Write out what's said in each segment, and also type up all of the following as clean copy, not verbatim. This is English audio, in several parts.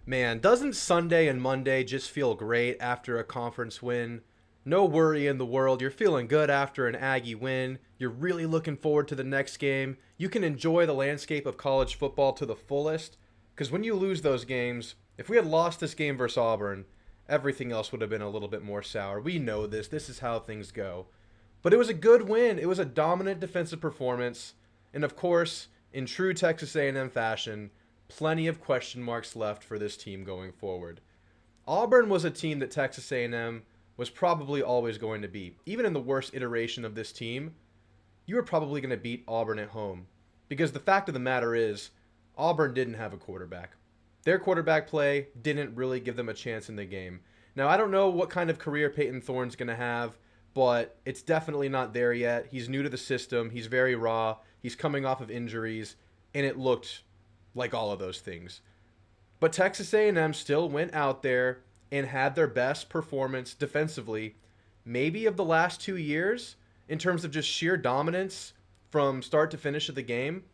Man, doesn't Sunday and Monday just feel great after a conference win? No worry in the world. You're feeling good after an Aggie win. You're really looking forward to the next game. You can enjoy the landscape of college football to the fullest. Because when you lose those games, if we had lost this game versus Auburn, everything else would have been a little bit more sour. We know this. This is how things go. But it was a good win. It was a dominant defensive performance. And of course, in true Texas A&M fashion, plenty of question marks left for this team going forward. Auburn was a team that Texas A&M was probably always going to beat. Even in the worst iteration of this team, you were probably going to beat Auburn at home. Because the fact of the matter is, Auburn didn't have a quarterback. Their quarterback play didn't really give them a chance in the game. Now, I don't know what kind of career Peyton Thorne's going to have, but it's definitely not there yet. He's new to the system. He's very raw. He's coming off of injuries, and it looked like all of those things. But Texas A&M still went out there and had their best performance defensively, maybe of the last 2 years, in terms of just sheer dominance from start to finish of the game.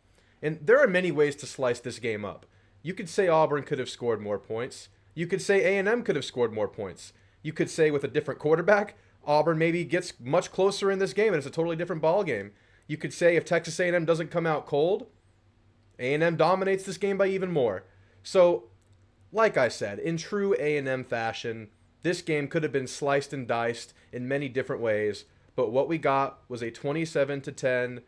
And there are many ways to slice this game up. You could say Auburn could have scored more points. You could say A&M could have scored more points. You could say with a different quarterback, Auburn maybe gets much closer in this game and it's a totally different ball game. You could say if Texas A&M doesn't come out cold, A&M dominates this game by even more. So, like I said, in true A&M fashion, this game could have been sliced and diced in many different ways, but what we got was a 27-10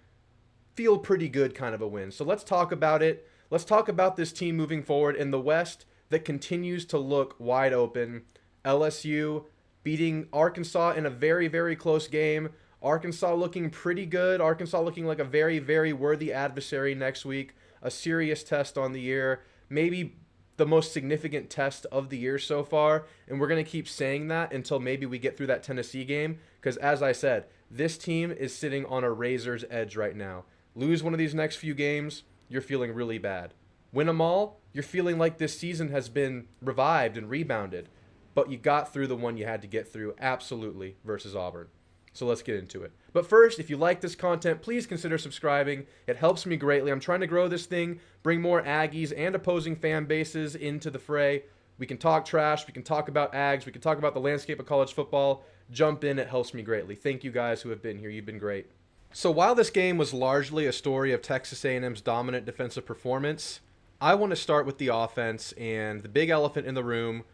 feel pretty good kind of a win. So let's talk about it. Let's talk about this team moving forward in the West that continues to look wide open. LSU beating Arkansas in a very, very close game. Arkansas looking pretty good. Arkansas looking like a very, very worthy adversary next week. A serious test on the year. Maybe the most significant test of the year so far. And we're going to keep saying that until maybe we get through that Tennessee game. Because as I said, this team is sitting on a razor's edge right now. Lose one of these next few games, you're feeling really bad. Win them all, you're feeling like this season has been revived and rebounded. But you got through the one you had to get through, absolutely, versus Auburn. So let's get into it. But first, if you like this content, please consider subscribing. It helps me greatly. I'm trying to grow this thing, bring more Aggies and opposing fan bases into the fray. We can talk trash, we can talk about Ags, we can talk about the landscape of college football. Jump in, it helps me greatly. Thank you guys who have been here. You've been great. So while this game was largely a story of Texas A&M's dominant defensive performance, I want to start with the offense and the big elephant in the room,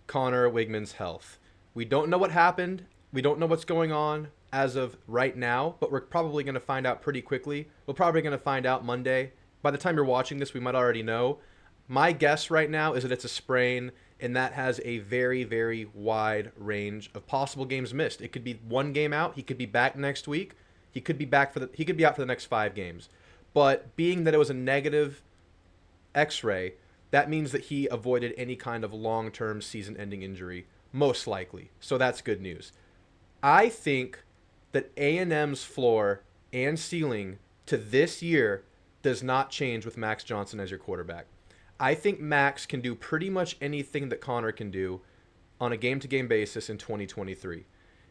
Connor Wigman's health. We don't know what happened. We don't know what's going on as of right now, but we're probably going to find out pretty quickly. We're probably going to find out Monday. By the time you're watching this, we might already know. My guess right now is that it's a sprain, and that has a very, very wide range of possible games missed. It could be one game out. He could be back next week. He could be out for the next 5 games. But being that it was a negative X-ray, that means that he avoided any kind of long-term season-ending injury, most likely. So that's good news. I think that A&M's floor and ceiling to this year does not change with Max Johnson as your quarterback. I think Max can do pretty much anything that Connor can do on a game-to-game basis in 2023.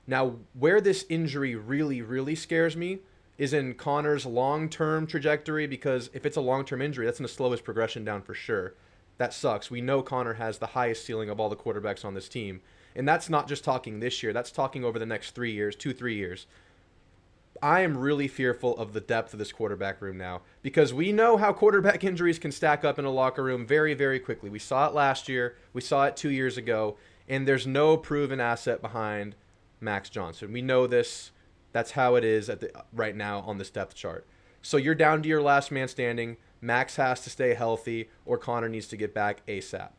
Now, where this injury really, really scares me is in Connor's long-term trajectory, because if it's a long-term injury, that's going to slow his progression down for sure. That sucks. We know Connor has the highest ceiling of all the quarterbacks on this team. And that's not just talking this year. That's talking over the next 3 years, 3 years. I am really fearful of the depth of this quarterback room now, because we know how quarterback injuries can stack up in a locker room very, very quickly. We saw it last year. We saw it 2 years ago. And there's no proven asset behind Max Johnson. We know this. That's how it is right now on this depth chart. So you're down to your last man standing. Max has to stay healthy, or Connor needs to get back ASAP.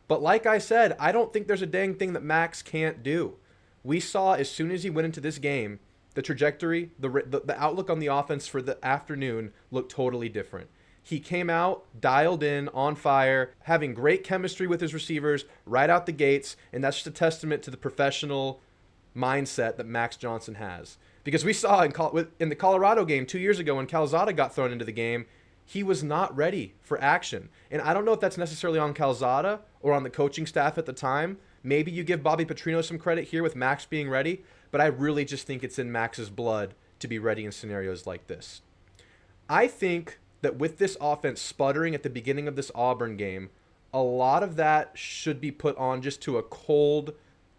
But like I said, I don't think there's a dang thing that Max can't do. We saw as soon as he went into this game, the trajectory, the outlook on the offense for the afternoon looked totally different. He came out, dialed in, on fire, having great chemistry with his receivers right out the gates, and that's just a testament to the professional mindset that Max Johnson has. Because we saw in the Colorado game 2 years ago when Calzada got thrown into the game, he was not ready for action. And I don't know if that's necessarily on Calzada or on the coaching staff at the time. Maybe you give Bobby Petrino some credit here with Max being ready, but I really just think it's in Max's blood to be ready in scenarios like this. I think that with this offense sputtering at the beginning of this Auburn game, a lot of that should be put on just to a cold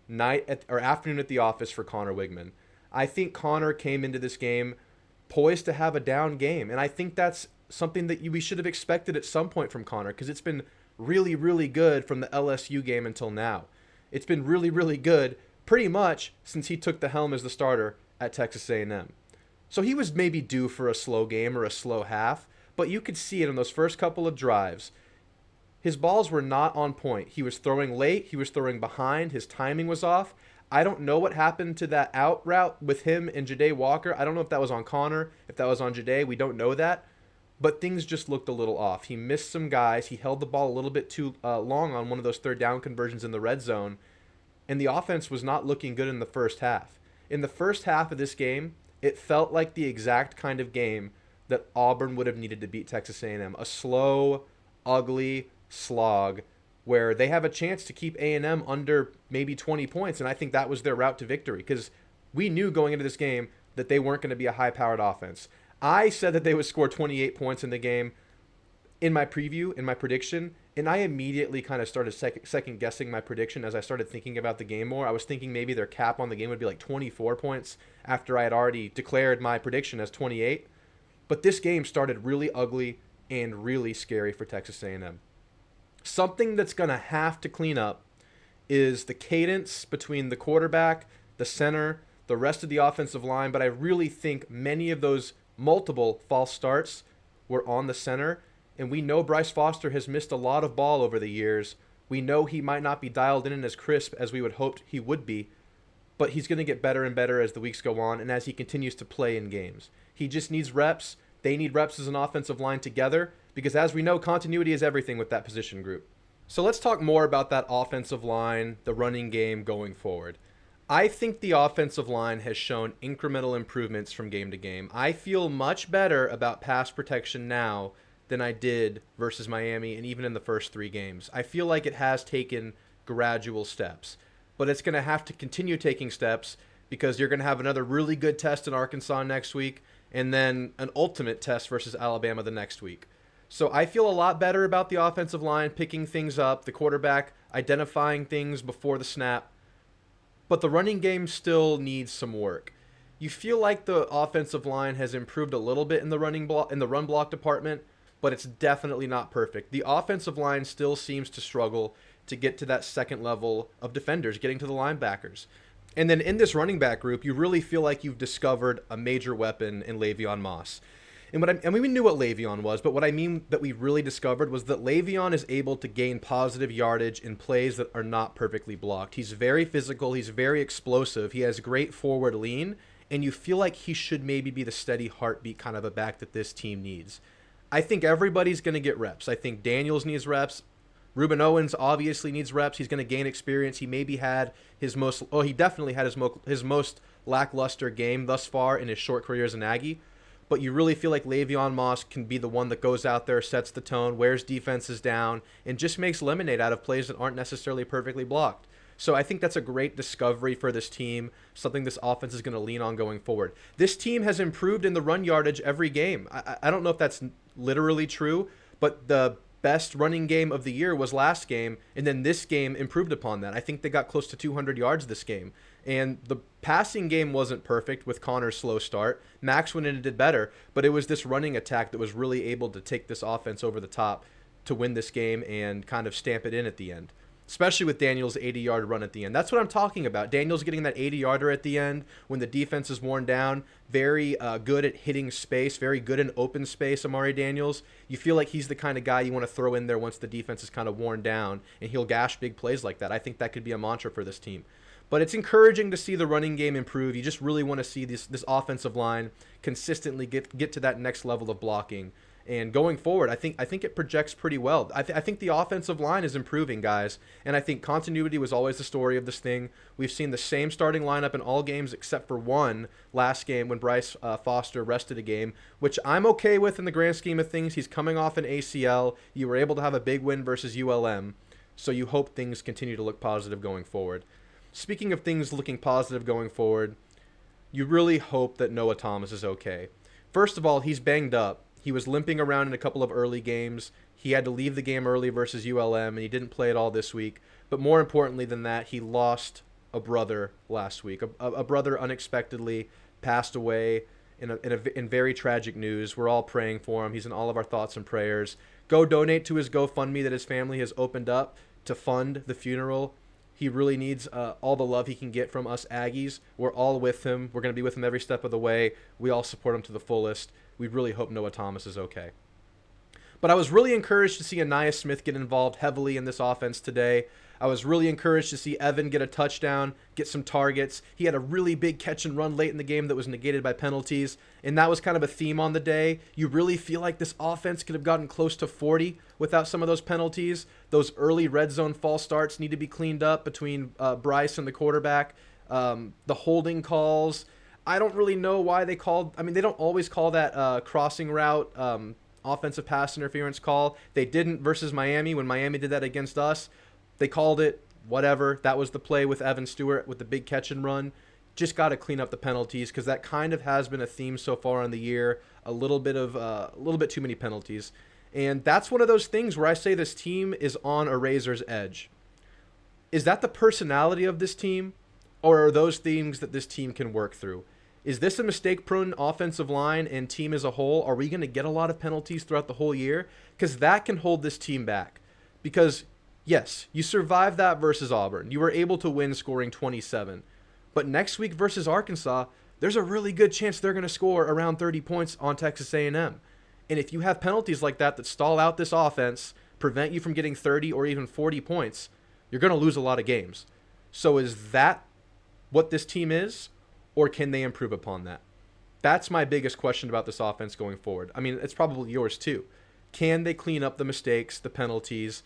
or afternoon at the office for Connor Wigman. I think Connor came into this game poised to have a down game, and I think that's something that we should have expected at some point from Connor, because it's been really, really good from the LSU game until now. It's been really, really good pretty much since he took the helm as the starter at Texas A&M. So he was maybe due for a slow game or a slow half, but you could see it in those first couple of drives. His balls were not on point. He was throwing late. He was throwing behind. His timing was off. I don't know what happened to that out route with him and Ja'Day Walker. I don't know if that was on Connor, if that was on Ja'Day. We don't know that. But things just looked a little off. He missed some guys. He held the ball a little bit too long on one of those third down conversions in the red zone. And the offense was not looking good in the first half. In the first half of this game, it felt like the exact kind of game that Auburn would have needed to beat Texas A&M. A slow, ugly slog where they have a chance to keep A&M under maybe 20 points, and I think that was their route to victory, because we knew going into this game that they weren't going to be a high-powered offense. I said that they would score 28 points in the game in my preview, in my prediction, and I immediately kind of started second-guessing my prediction as I started thinking about the game more. I was thinking maybe their cap on the game would be like 24 points after I had already declared my prediction as 28. But this game started really ugly and really scary for Texas A&M. Something that's going to have to clean up is the cadence between the quarterback, the center, the rest of the offensive line, but I really think many of those multiple false starts were on the center, and we know Bryce Foster has missed a lot of ball over the years. We know he might not be dialed in and as crisp as we would hoped he would be, but he's going to get better and better as the weeks go on and as he continues to play in games. He just needs reps. They need reps as an offensive line together, because as we know, continuity is everything with that position group. So let's talk more about that offensive line, the running game going forward. I think the offensive line has shown incremental improvements from game to game. I feel much better about pass protection now than I did versus Miami and even in the first 3 games. I feel like it has taken gradual steps, but it's going to have to continue taking steps, because you're going to have another really good test in Arkansas next week and then an ultimate test versus Alabama the next week. So I feel a lot better about the offensive line picking things up, the quarterback identifying things before the snap, but the running game still needs some work. You feel like the offensive line has improved a little bit in the run block department, but it's definitely not perfect. The offensive line still seems to struggle to get to that second level of defenders, getting to the linebackers. And then in this running back group, you really feel like you've discovered a major weapon in Le'Veon Moss. And we knew what Le'Veon was, but what I mean that we really discovered was that Le'Veon is able to gain positive yardage in plays that are not perfectly blocked. He's very physical. He's very explosive. He has great forward lean, and you feel like he should maybe be the steady heartbeat kind of a back that this team needs. I think everybody's going to get reps. I think Daniels needs reps. Ruben Owens obviously needs reps. He's going to gain experience. He maybe had he definitely had his most lackluster game thus far in his short career as an Aggie. But you really feel like Le'Veon Moss can be the one that goes out there, sets the tone, wears defenses down, and just makes lemonade out of plays that aren't necessarily perfectly blocked. So I think that's a great discovery for this team, something this offense is going to lean on going forward. This team has improved in the run yardage every game. I don't know if that's literally true, but the best running game of the year was last game, and then this game improved upon that. I think they got close to 200 yards this game. And the passing game wasn't perfect with Connor's slow start. Max went in and did better, but it was this running attack that was really able to take this offense over the top to win this game and kind of stamp it in at the end, especially with Daniels' 80-yard run at the end. That's what I'm talking about. Daniels getting that 80-yarder at the end when the defense is worn down. Very good at hitting space, very good in open space, Amari Daniels. You feel like he's the kind of guy you want to throw in there once the defense is kind of worn down, and he'll gash big plays like that. I think that could be a mantra for this team. But it's encouraging to see the running game improve. You just really want to see this offensive line consistently get to that next level of blocking. And going forward, I think it projects pretty well. I think the offensive line is improving, guys. And I think continuity was always the story of this thing. We've seen the same starting lineup in all games except for one last game when Bryce Foster rested a game, which I'm okay with in the grand scheme of things. He's coming off an ACL. You were able to have a big win versus ULM. So you hope things continue to look positive going forward. Speaking of things looking positive going forward, you really hope that Noah Thomas is okay. First of all, he's banged up. He was limping around in a couple of early games. He had to leave the game early versus ULM, and he didn't play at all this week. But more importantly than that, he lost a brother last week. A brother unexpectedly passed away in very tragic news. We're all praying for him. He's in all of our thoughts and prayers. Go donate to his GoFundMe that his family has opened up to fund the funeral. He really needs all the love he can get from us Aggies. We're all with him. We're going to be with him every step of the way. We all support him to the fullest. We really hope Noah Thomas is okay. But I was really encouraged to see Aniyah Smith get involved heavily in this offense today. I was really encouraged to see Evan get a touchdown, get some targets. He had a really big catch and run late in the game that was negated by penalties, and that was kind of a theme on the day. You really feel like this offense could have gotten close to 40 without some of those penalties. Those early red zone false starts need to be cleaned up between Bryce and the quarterback. The holding calls, I don't really know why they called. I mean, they don't always call that crossing route offensive pass interference call. They didn't versus Miami. When Miami did that against us, they called it, whatever. That was the play with Evan Stewart with the big catch and run. Just got to clean up the penalties because that kind of has been a theme so far in the year. A little bit too many penalties. And that's one of those things where I say this team is on a razor's edge. Is that the personality of this team, or are those things that this team can work through? Is this a mistake-prone offensive line and team as a whole? Are we going to get a lot of penalties throughout the whole year? Because that can hold this team back. Because yes, you survived that versus Auburn. You were able to win scoring 27. But next week versus Arkansas, there's a really good chance they're going to score around 30 points on Texas A&M. And if you have penalties like that stall out this offense, prevent you from getting 30 or even 40 points, you're going to lose a lot of games. So is that what this team is, or can they improve upon that? That's my biggest question about this offense going forward. I mean, it's probably yours too. Can they clean up the mistakes, the penalties?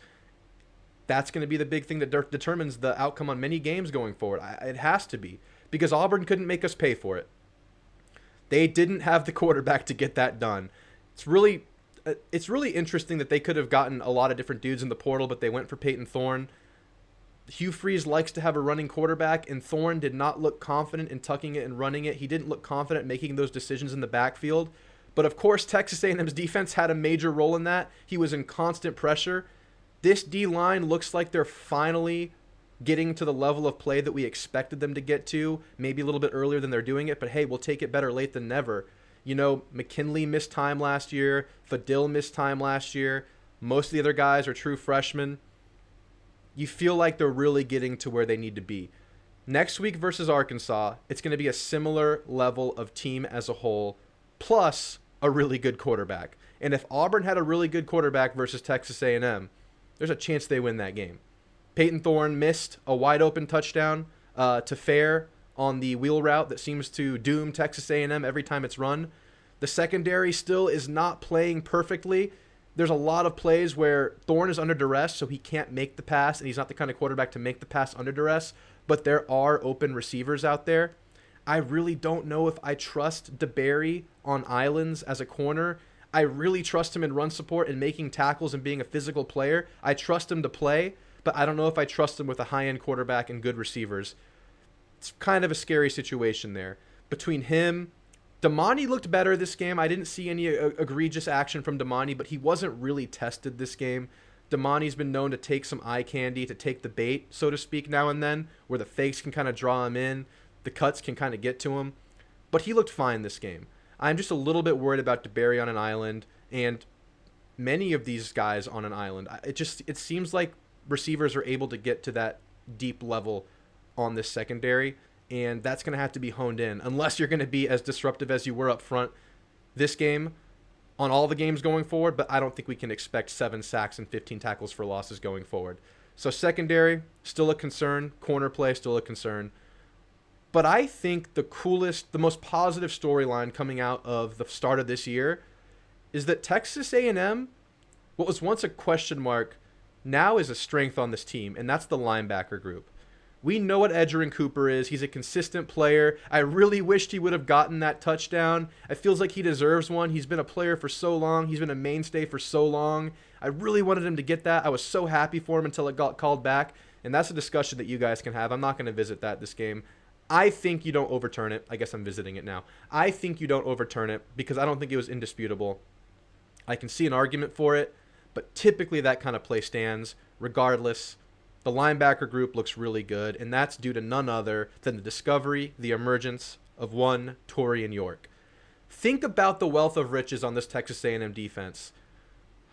That's going to be the big thing that determines the outcome on many games going forward. It has to be, because Auburn couldn't make us pay for it. They didn't have the quarterback to get that done. It's really interesting that they could have gotten a lot of different dudes in the portal, but they went for Peyton Thorne. Hugh Freeze likes to have a running quarterback, and Thorne did not look confident in tucking it and running it. He didn't look confident making those decisions in the backfield. But of course, Texas A&M's defense had a major role in that. He was in constant pressure. This D-line looks like they're finally getting to the level of play that we expected them to get to, maybe a little bit earlier than they're doing it, but hey, we'll take it better late than never. You know, McKinley missed time last year. Fadil missed time last year. Most of the other guys are true freshmen. You feel like they're really getting to where they need to be. Next week versus Arkansas, it's going to be a similar level of team as a whole, plus a really good quarterback. And if Auburn had a really good quarterback versus Texas A&M, there's a chance they win that game. Peyton Thorne missed a wide-open touchdown to Fair on the wheel route that seems to doom Texas A&M every time it's run. The secondary still is not playing perfectly. There's a lot of plays where Thorne is under duress, so he can't make the pass, and he's not the kind of quarterback to make the pass under duress, but there are open receivers out there. I really don't know if I trust DeBerry on islands as a corner. I really trust him in run support and making tackles and being a physical player. I trust him to play, but I don't know if I trust him with a high-end quarterback and good receivers. It's kind of a scary situation there. Between him, Damani looked better this game. I didn't see any egregious action from Damani, but he wasn't really tested this game. Damani's been known to take some eye candy, to take the bait, so to speak, now and then, where the fakes can kind of draw him in, the cuts can kind of get to him. But he looked fine this game. I'm just a little bit worried about DeBerry on an island, and many of these guys on an island. It seems like receivers are able to get to that deep level on this secondary, and that's going to have to be honed in, unless you're going to be as disruptive as you were up front this game on all the games going forward. But I don't think we can expect 7 sacks and 15 tackles for losses going forward. So secondary, still a concern. Corner play, still a concern. But I think the most positive storyline coming out of the start of this year is that Texas A&M, what was once a question mark, now is a strength on this team, and that's the linebacker group. We know what Edgerrin Cooper is. He's a consistent player. I really wished he would have gotten that touchdown. It feels like he deserves one. He's been a player for so long. He's been a mainstay for so long. I really wanted him to get that. I was so happy for him until it got called back, and that's a discussion that you guys can have. I'm not going to visit that this game. I think you don't overturn it. I guess I'm visiting it now. I think you don't overturn it because I don't think it was indisputable. I can see an argument for it, but typically that kind of play stands. Regardless, the linebacker group looks really good, and that's due to none other than the discovery, the emergence of one Torian York. Think about the wealth of riches on this Texas A&M defense.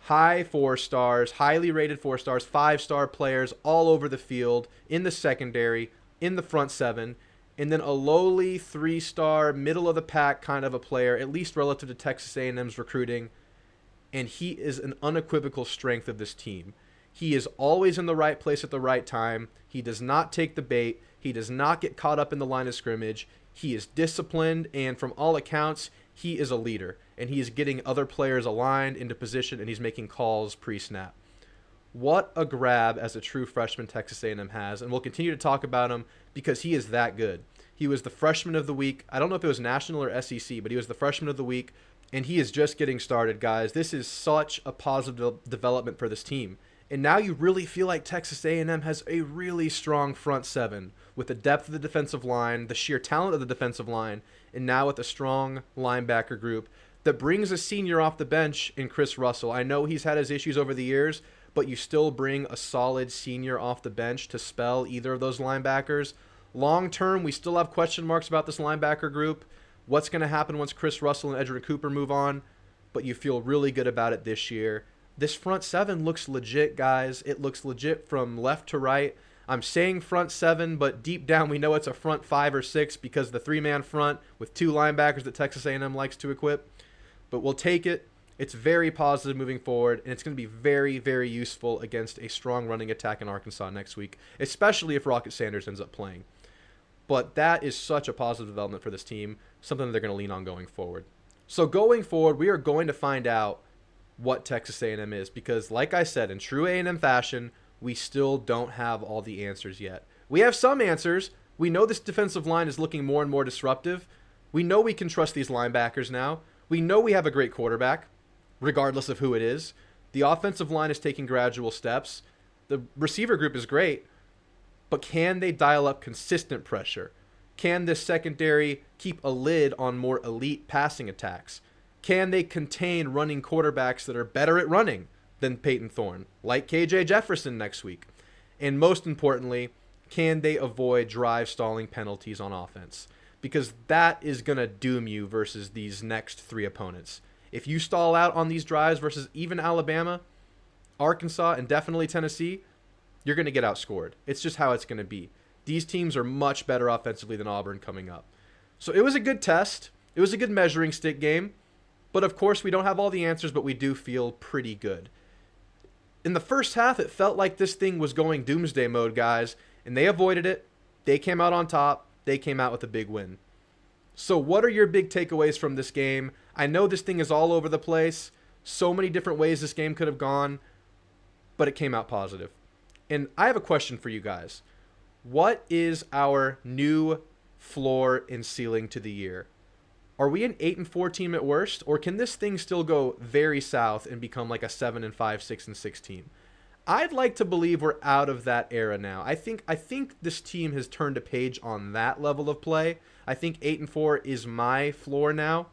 High 4 stars, highly rated 4 stars, 5-star players all over the field, in the secondary, in the front 7, and then a lowly 3-star, middle of the pack kind of a player, at least relative to Texas A&M's recruiting, and he is an unequivocal strength of this team. He is always in the right place at the right time. He does not take the bait. He does not get caught up in the line of scrimmage. He is disciplined, and from all accounts, he is a leader, and he is getting other players aligned into position, and he's making calls pre-snap. What a grab as a true freshman Texas A&M has, and we'll continue to talk about him because he is that good. He was the freshman of the week. I don't know if it was national or SEC, but he was the freshman of the week, and he is just getting started, guys. This is such a positive development for this team. And now you really feel like Texas A&M has a really strong front 7 with the depth of the defensive line, the sheer talent of the defensive line, and now with a strong linebacker group that brings a senior off the bench in Chris Russell. I know he's had his issues over the years, but you still bring a solid senior off the bench to spell either of those linebackers. Long term, we still have question marks about this linebacker group. What's going to happen once Chris Russell and Edgerrin Cooper move on? But you feel really good about it this year. This front 7 looks legit, guys. It looks legit from left to right. I'm saying front 7, but deep down we know it's a front 5 or 6 because the 3-man front with 2 linebackers that Texas A&M likes to equip. But we'll take it. It's very positive moving forward, and it's going to be very, very useful against a strong running attack in Arkansas next week, especially if Rocket Sanders ends up playing. But that is such a positive development for this team, something that they're going to lean on going forward. So going forward, we are going to find out what Texas A&M is because, like I said, in true A&M fashion, we still don't have all the answers yet. We have some answers. We know this defensive line is looking more and more disruptive. We know we can trust these linebackers now. We know we have a great quarterback, regardless of who it is. The offensive line is taking gradual steps. The receiver group is great, but can they dial up consistent pressure? Can this secondary keep a lid on more elite passing attacks? Can they contain running quarterbacks that are better at running than Peyton Thorne, like KJ Jefferson next week? And most importantly, can they avoid drive stalling penalties on offense? Because that is going to doom you versus these next 3 opponents. If you stall out on these drives versus even Alabama, Arkansas, and definitely Tennessee, you're going to get outscored. It's just how it's going to be. These teams are much better offensively than Auburn coming up. So it was a good test. It was a good measuring stick game. But of course, we don't have all the answers, but we do feel pretty good. In the first half, it felt like this thing was going doomsday mode, guys, and they avoided it. They came out on top. They came out with a big win. So what are your big takeaways from this game? I know this thing is all over the place. So many different ways this game could have gone, but it came out positive. And I have a question for you guys. What is our new floor and ceiling to the year? Are we an 8-4 team at worst, or can this thing still go very south and become like a 7-5, 6-6 team? I'd like to believe we're out of that era now. I think this team has turned a page on that level of play. I think 8-4 is my floor now.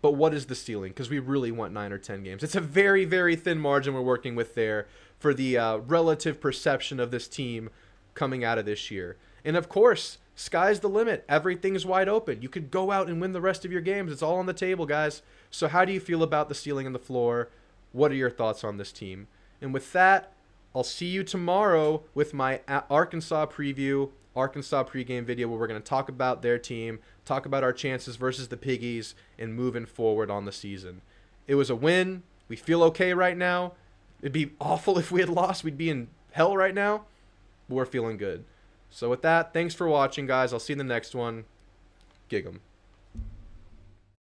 But what is the ceiling? Because we really want 9 or 10 games. It's a very, very thin margin we're working with there for the relative perception of this team coming out of this year. And of course, sky's the limit. Everything's wide open. You could go out and win the rest of your games. It's all on the table, guys. So how do you feel about the ceiling and the floor? What are your thoughts on this team? And with that, I'll see you tomorrow with my Arkansas preview, Arkansas pregame video where we're going to talk about their team, talk about our chances versus the Piggies, and moving forward on the season. It was a win. We feel okay right now. It'd be awful if we had lost. We'd be in hell right now. But we're feeling good. So with that, thanks for watching, guys. I'll see you in the next one. Gig 'em.